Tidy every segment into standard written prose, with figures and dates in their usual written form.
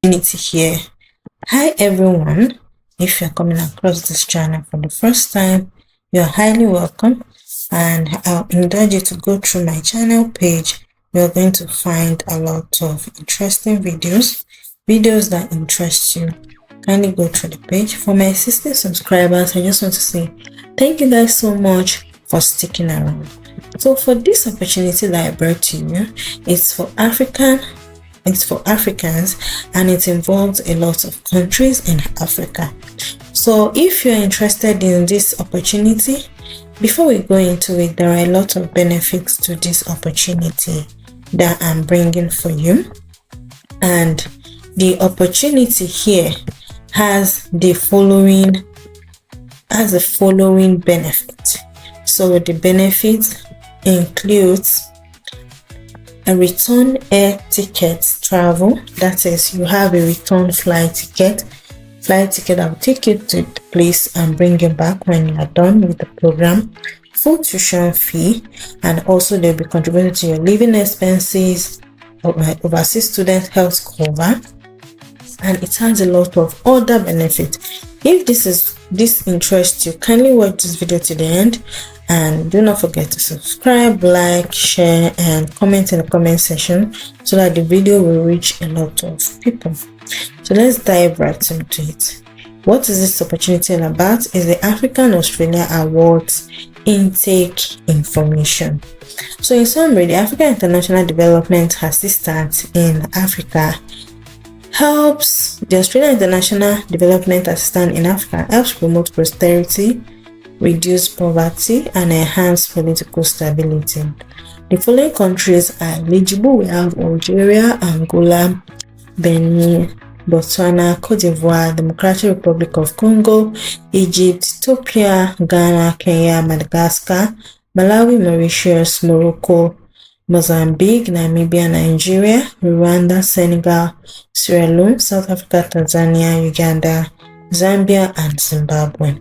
opportunity here. Hi everyone, if you're coming across this channel for the first time, you're highly welcome, and I'll indulge you to go through my channel page. You're going to find a lot of interesting videos that interest you. Kindly go through the page. For my existing subscribers, I just want to say thank you guys so much for sticking around. So for this opportunity that I brought to you, it's for Africans, and it involves a lot of countries in Africa. So if you're interested in this opportunity, before we go into it, there are a lot of benefits to this opportunity that I'm bringing for you, and the opportunity here has the following benefit. So the benefits includes a return air ticket travel, that is, you have a return flight ticket that will take you to the place and bring you back when you are done with the program, full tuition fee, and also they'll be contributing to your living expenses, overseas student health cover, and it has a lot of other benefits. If this interests you, kindly watch this video to the end, and do not forget to subscribe, like, share, and comment in the comment section so that the video will reach a lot of people. So let's dive right into it. What is this opportunity all about? Is the African Australia Awards intake information. So in summary, the African International Development Assistance in Africa helps the Australian International Development Assistance in Africa helps promote prosperity, reduce poverty, and enhance political stability. The following countries are eligible. We have Algeria, Angola, Benin, Botswana, Cote d'Ivoire, Democratic Republic of Congo, Egypt, Ethiopia, Ghana, Kenya, Madagascar, Malawi, Mauritius, Morocco, Mozambique, Namibia, Nigeria, Rwanda, Senegal, Sierra Leone, South Africa, Tanzania, Uganda, Zambia, and Zimbabwe.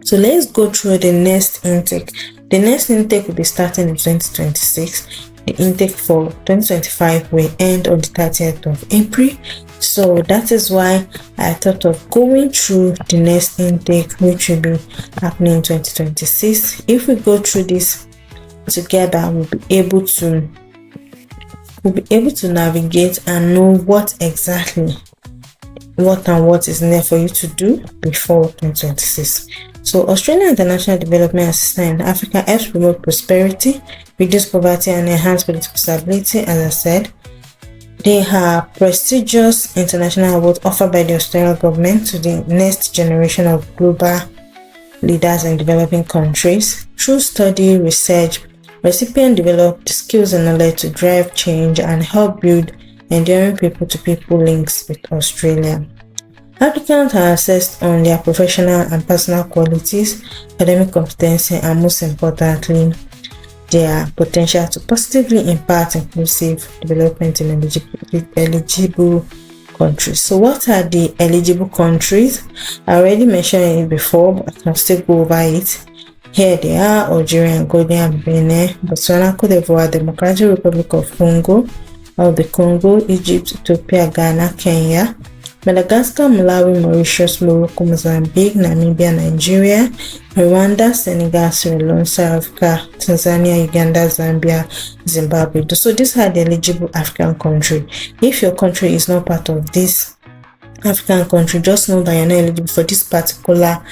So let's go through the next intake. The next intake will be starting in 2026. The intake for 2025 will end on the 30th of April. So that is why I thought of going through the next intake, which will be happening in 2026. If we go through this together, we'll be able to navigate and know what is there for you to do before 2026. So Australian International Development Assistance in Africa helps promote prosperity, reduce poverty, and enhance political stability. As I said, they have prestigious international awards offered by the Australian government to the next generation of global leaders in developing countries. Through study, research, recipients develop the skills and knowledge to drive change and help build enduring people-to-people links with Australia. Applicants are assessed on their professional and personal qualities, academic competency, and most importantly, their potential to positively impact inclusive development in eligible countries. So what are the eligible countries? I already mentioned it before, but I can still go over it. Here they are: Algeria, Angola, Benin, Botswana, Cote d'Ivoire, Democratic Republic of Congo, Egypt, Ethiopia, Ghana, Kenya, Madagascar, Malawi, Mauritius, Morocco, Mozambique, Namibia, Nigeria, Rwanda, Senegal, Sierra Leone, South Africa, Tanzania, Uganda, Zambia, Zimbabwe. So these are the eligible African countries. If your country is not part of this African country, just know that you're not eligible for this particular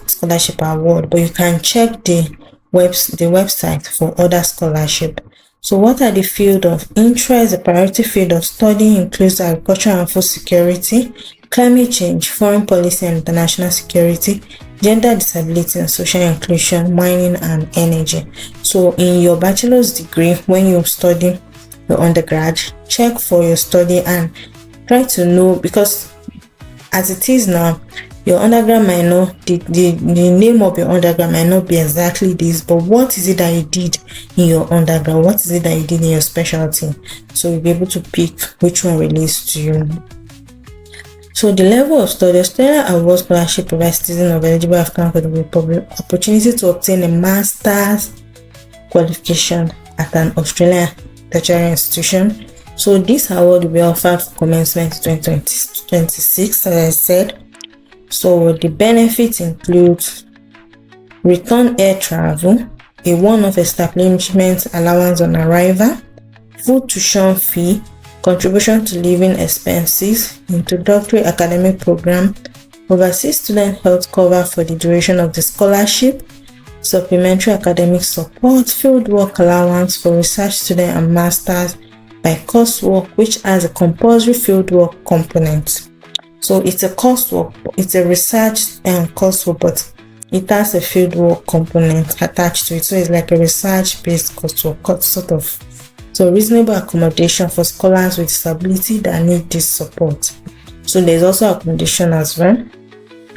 scholarship award, but you can check the website for other scholarship. So what are the field of interest? The priority field of study includes agriculture and food security, climate change, foreign policy and international security, gender, disability and social inclusion, mining and energy. So in your bachelor's degree, when you study your undergrad, check for your study and try to know, because as it is now, your undergrad might not, the name of your undergrad might not be exactly this, but what is it that you did in your undergrad? What is it that you did in your specialty? So you'll be able to pick which one relates to you. So the level of study: Australia Award Scholarship provides citizens of eligible African Republic opportunity to obtain a master's qualification at an Australian tertiary institution. So this award will be offered for commencement 2026, as I said. So the benefits include return air travel, a one-off establishment allowance on arrival, full tuition fee, contribution to living expenses, introductory academic program, overseas student health cover for the duration of the scholarship, supplementary academic support, field work allowance for research student and masters by coursework, which has a compulsory field work component. So it's a coursework, it's a research and coursework, but it has a field work component attached to it. So it's like a research-based coursework, sort of. So reasonable accommodation for scholars with disability that need this support. So there's also accommodation as well.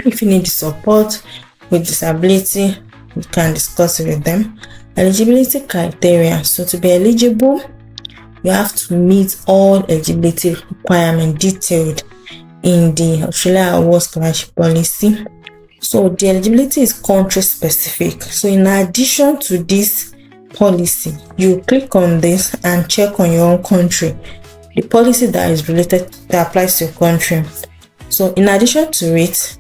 If you need the support with disability, you can discuss it with them. Eligibility criteria. So to be eligible, you have to meet all eligibility requirements detailed in the Australia Award Scholarship Policy. So the eligibility is country specific. So in addition to this policy, you click on this and check on your own country the policy that is related, that applies to your country. So in addition to it,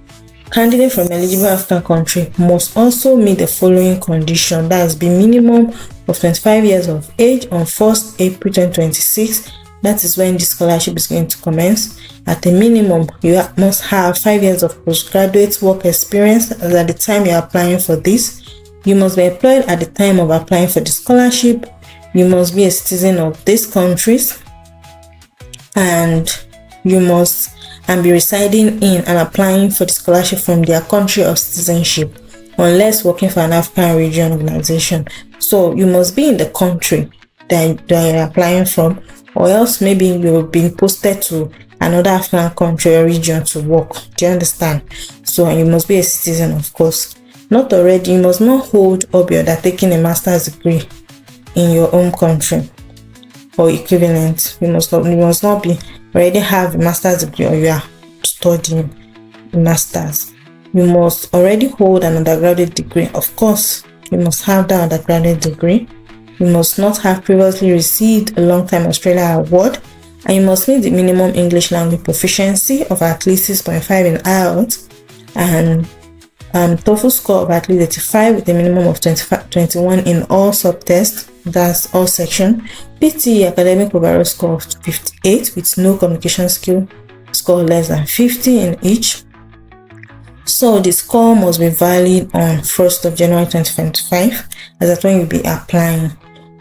candidate from eligible African country must also meet the following condition, that is be minimum of 25 years of age on 1st April 2026. That is when the scholarship is going to commence. At a minimum, you must have 5 years of postgraduate work experience as at the time you are applying for this. You must be employed at the time of applying for the scholarship. You must be a citizen of these countries, and you must be residing in and applying for the scholarship from their country of citizenship, unless working for an African region organization. So you must be in the country that you're applying from, or else maybe you've been posted to another African country or region to work. Do you understand? So you must be a citizen, of course. Not already, you must not hold or be undertaking a master's degree in your own country or equivalent. You must not be already have a master's degree or you are studying a master's. You must already hold an undergraduate degree. Of course, you must have that undergraduate degree. You must not have previously received a long-time Australia award, and you must meet the minimum English language proficiency of at least 6.5 in IELTS and TOEFL score of at least 85 with a minimum of 21 in all subtests, that's all section. PTE academic overall score of 58 with no communication skill score less than 50 in each. So the score must be valid on 1st of January 2025, as that's when you'll be applying.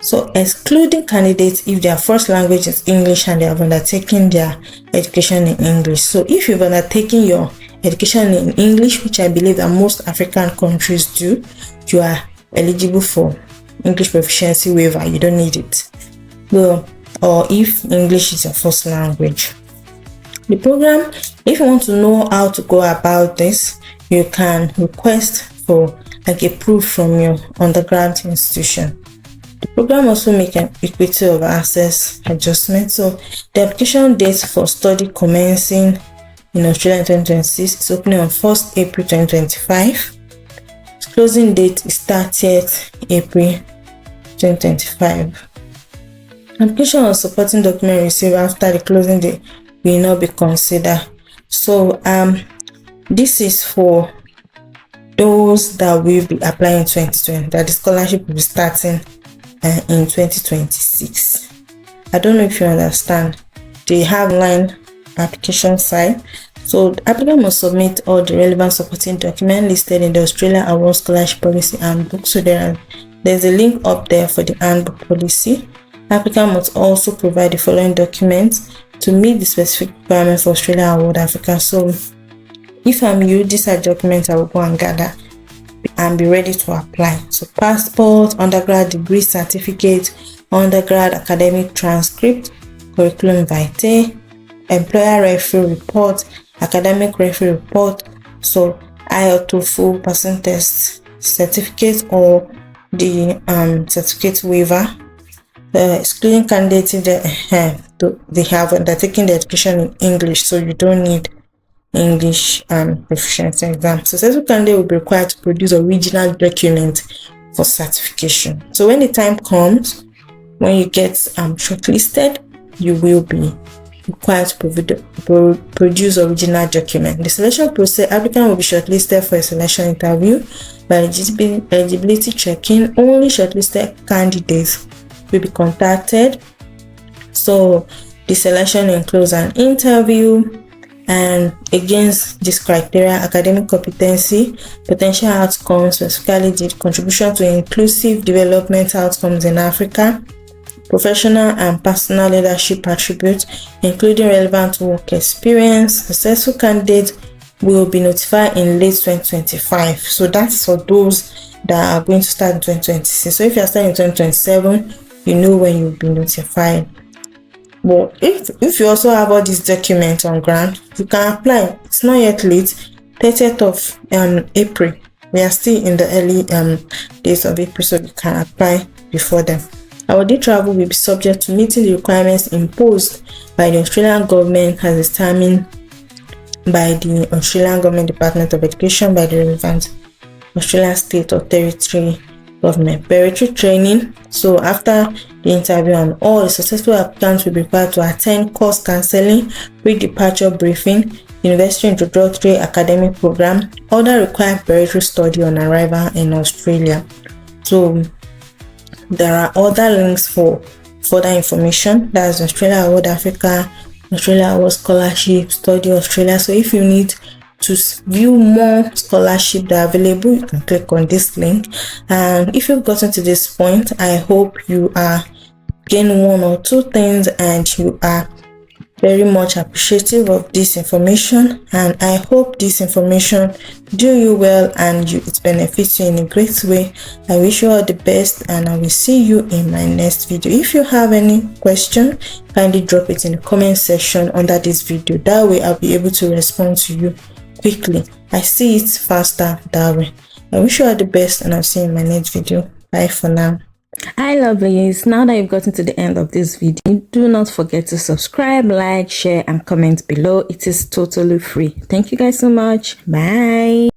So excluding candidates if their first language is English and they have undertaken their education in English. So if you've undertaken your education in English, which I believe that most African countries do, you are eligible for English proficiency waiver. You don't need it. Well, or if English is your first language. The program, if you want to know how to go about this, you can request for like a proof from your undergrad institution. The program also makes an equity of access adjustment. So the application date for study commencing in Australia in 2026 is opening on 1st April 2025. Closing date is 30th April 2025. Application or supporting document received after the closing date will not be considered. So this is for those that will be applying in 2020, that the scholarship will be starting in 2026. I don't know if you understand. They have online application site. So the applicant must submit all the relevant supporting documents listed in the Australia Award Scholarship Policy Handbook. So there's a link up there for the handbook policy. Applicant must also provide the following documents to meet the specific requirements for Australia Award Africa. So if I'm you, these are documents I will go and gather and be ready to apply. So passport, undergrad degree certificate, undergrad academic transcript, curriculum vitae, employer referral report, academic referral report, so IELTS, TOEFL, passing test certificate or the certificate waiver. Excluding candidates if they have undertaken the education in English, so you don't need English proficiency exam. Successful candidate will be required to produce original document for certification. So when the time comes, when you get shortlisted, you will be required to produce original document. The selection process, applicant will be shortlisted for a selection interview by eligibility checking. Only shortlisted candidates will be contacted. So the selection includes an interview, and against this criteria: academic competency, potential outcomes, specifically the contribution to inclusive development outcomes in Africa, professional and personal leadership attributes, including relevant work experience. Successful candidates will be notified in late 2025. So that's for those that are going to start in 2026. So if you are starting in 2027, you know when you'll be notified. But if you also have all these documents on ground, you can apply. It's not yet late. 30th of April. We are still in the early days of April, so you can apply before then. Our day travel will be subject to meeting the requirements imposed by the Australian government as determined by the Australian Government Department of Education by the relevant Australian state or territory government. Preparatory training. So after the interview, and all the successful applicants will be required to attend course counseling, pre-departure briefing, university introductory academic program, other required preparatory study on arrival in Australia. So there are other links for further information. That's Australia Award Africa, Australia Award Scholarship, Study Australia. So if you need to view more scholarship that are available, you can click on this link. And if you've gotten to this point, I hope you are getting one or two things and you are very much appreciative of this information, and I hope this information do you well and it benefits you in a great way. I wish you all the best, and I will see you in my next video. If you have any question, kindly drop it in the comment section under this video. That way I'll be able to respond to you quickly. I see it faster that way. I wish you all the best, and I'll see you in my next video. Bye for now. Hi lovelies, now that you've gotten to the end of this video, do not forget to subscribe, like, share and comment below. It is totally free. Thank you guys so much. Bye.